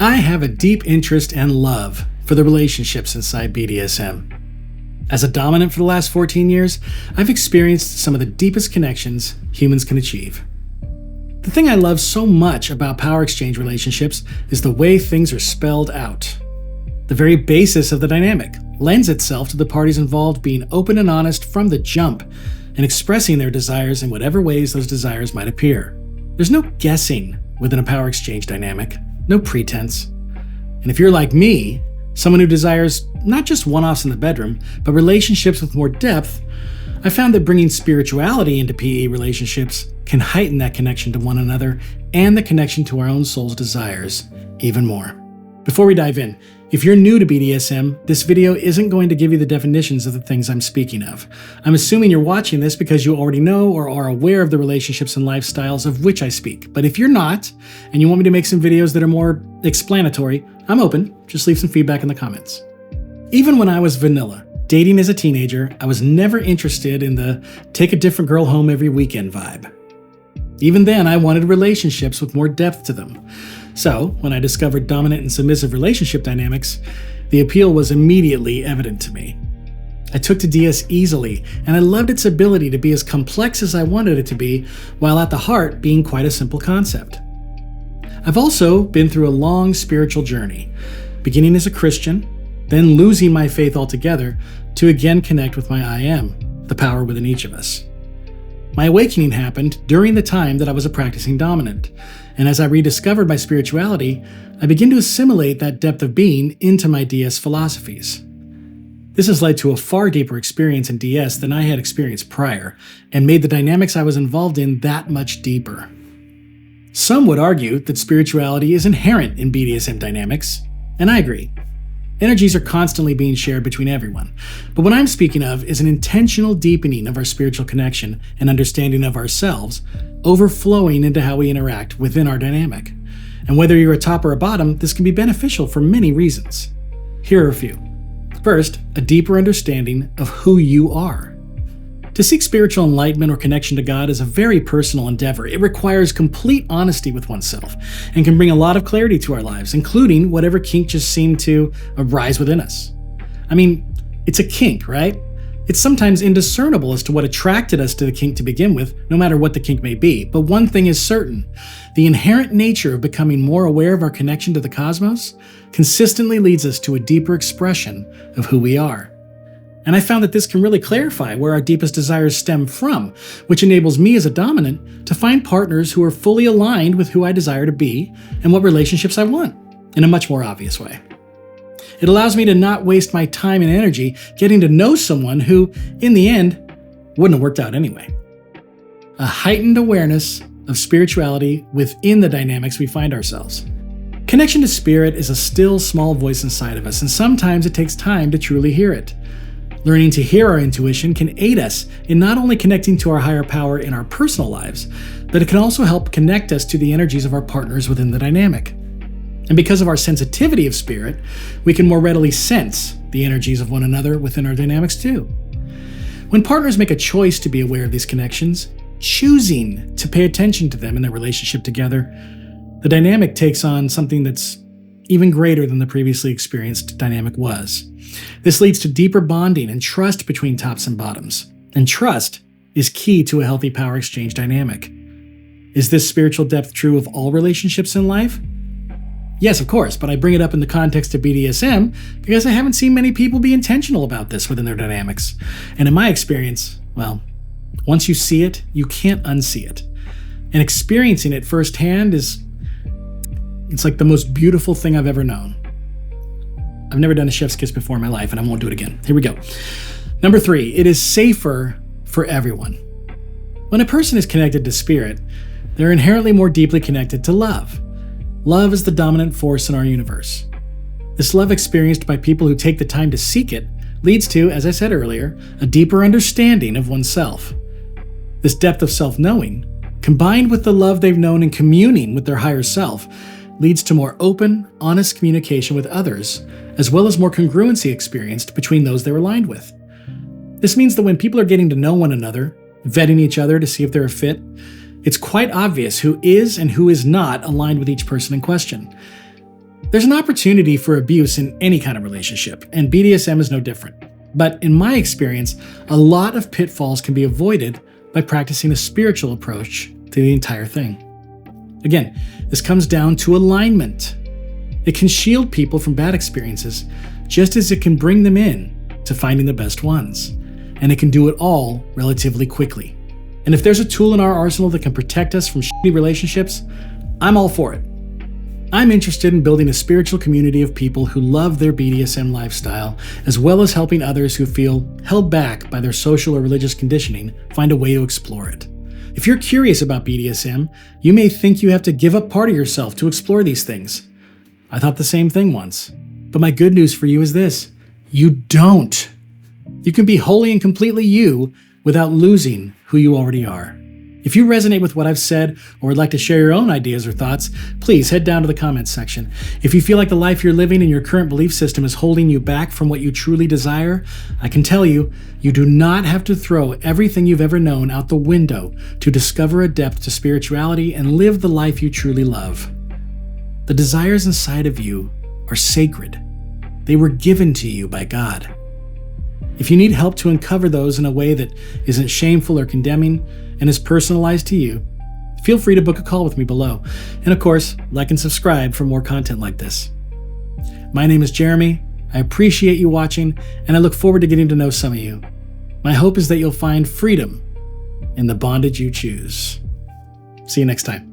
I have a deep interest and love for the relationships inside BDSM. As a dominant for the last 14 years, I've experienced some of the deepest connections humans can achieve. The thing I love so much about power exchange relationships is the way things are spelled out. The very basis of the dynamic lends itself to the parties involved being open and honest from the jump and expressing their desires in whatever ways those desires might appear. There's no guessing within a power exchange dynamic, no pretense. And if you're like me, someone who desires not just one-offs in the bedroom, but relationships with more depth, I found that bringing spirituality into PE relationships can heighten that connection to one another and the connection to our own soul's desires even more. Before we dive in, if you're new to BDSM, this video isn't going to give you the definitions of the things I'm speaking of. I'm assuming you're watching this because you already know or are aware of the relationships and lifestyles of which I speak. But if you're not, and you want me to make some videos that are more explanatory, I'm open. Just leave some feedback in the comments. Even when I was vanilla, dating as a teenager, I was never interested in the take a different girl home every weekend vibe. Even then, I wanted relationships with more depth to them. So, when I discovered dominant and submissive relationship dynamics, the appeal was immediately evident to me. I took to DS easily, and I loved its ability to be as complex as I wanted it to be, while at the heart being quite a simple concept. I've also been through a long spiritual journey, beginning as a Christian, then losing my faith altogether to again connect with my I am, the power within each of us. My awakening happened during the time that I was a practicing dominant, and as I rediscovered my spirituality, I began to assimilate that depth of being into my DS philosophies. This has led to a far deeper experience in DS than I had experienced prior, and made the dynamics I was involved in that much deeper. Some would argue that spirituality is inherent in BDSM dynamics, and I agree. Energies are constantly being shared between everyone, but what I'm speaking of is an intentional deepening of our spiritual connection and understanding of ourselves, overflowing into how we interact within our dynamic. And whether you're a top or a bottom, this can be beneficial for many reasons. Here are a few. First, a deeper understanding of who you are. To seek spiritual enlightenment or connection to God is a very personal endeavor. It requires complete honesty with oneself and can bring a lot of clarity to our lives, including whatever kink just seemed to arise within us. I mean, it's a kink, right? It's sometimes indiscernible as to what attracted us to the kink to begin with, no matter what the kink may be. But one thing is certain: the inherent nature of becoming more aware of our connection to the cosmos consistently leads us to a deeper expression of who we are. And I found that this can really clarify where our deepest desires stem from, which enables me as a dominant to find partners who are fully aligned with who I desire to be and what relationships I want, in a much more obvious way. It allows me to not waste my time and energy getting to know someone who, in the end, wouldn't have worked out anyway. A heightened awareness of spirituality within the dynamics we find ourselves. Connection to spirit is a still small voice inside of us, and sometimes it takes time to truly hear it. Learning to hear our intuition can aid us in not only connecting to our higher power in our personal lives, but it can also help connect us to the energies of our partners within the dynamic. And because of our sensitivity of spirit, we can more readily sense the energies of one another within our dynamics too. When partners make a choice to be aware of these connections, choosing to pay attention to them in their relationship together, the dynamic takes on something that's even greater than the previously experienced dynamic was. This leads to deeper bonding and trust between tops and bottoms. And trust is key to a healthy power exchange dynamic. Is this spiritual depth true of all relationships in life? Yes, of course, but I bring it up in the context of BDSM because I haven't seen many people be intentional about this within their dynamics. And in my experience, well, once you see it, you can't unsee it. And experiencing it firsthand it's like the most beautiful thing I've ever known. I've never done a chef's kiss before in my life, and I won't do it again. Here we go. Number 3, it is safer for everyone. When a person is connected to spirit, they're inherently more deeply connected to love. Love is the dominant force in our universe. This love experienced by people who take the time to seek it leads to, as I said earlier, a deeper understanding of oneself. This depth of self-knowing, combined with the love they've known in communing with their higher self, leads to more open, honest communication with others, as well as more congruency experienced between those they're aligned with. This means that when people are getting to know one another, vetting each other to see if they're a fit, it's quite obvious who is and who is not aligned with each person in question. There's an opportunity for abuse in any kind of relationship, and BDSM is no different. But in my experience, a lot of pitfalls can be avoided by practicing a spiritual approach to the entire thing. Again, this comes down to alignment. It can shield people from bad experiences, just as it can bring them in to finding the best ones. And it can do it all relatively quickly. And if there's a tool in our arsenal that can protect us from shitty relationships, I'm all for it. I'm interested in building a spiritual community of people who love their BDSM lifestyle, as well as helping others who feel held back by their social or religious conditioning find a way to explore it. If you're curious about BDSM, you may think you have to give up part of yourself to explore these things. I thought the same thing once. But my good news for you is this: you don't. You can be wholly and completely you without losing who you already are. If you resonate with what I've said or would like to share your own ideas or thoughts, please head down to the comments section. If you feel like the life you're living and your current belief system is holding you back from what you truly desire, I can tell you, you do not have to throw everything you've ever known out the window to discover a depth to spirituality and live the life you truly love. The desires inside of you are sacred. They were given to you by God. If you need help to uncover those in a way that isn't shameful or condemning and is personalized to you, feel free to book a call with me below. And of course, like and subscribe for more content like this. My name is Jeremy. I appreciate you watching, and I look forward to getting to know some of you. My hope is that you'll find freedom in the bondage you choose. See you next time.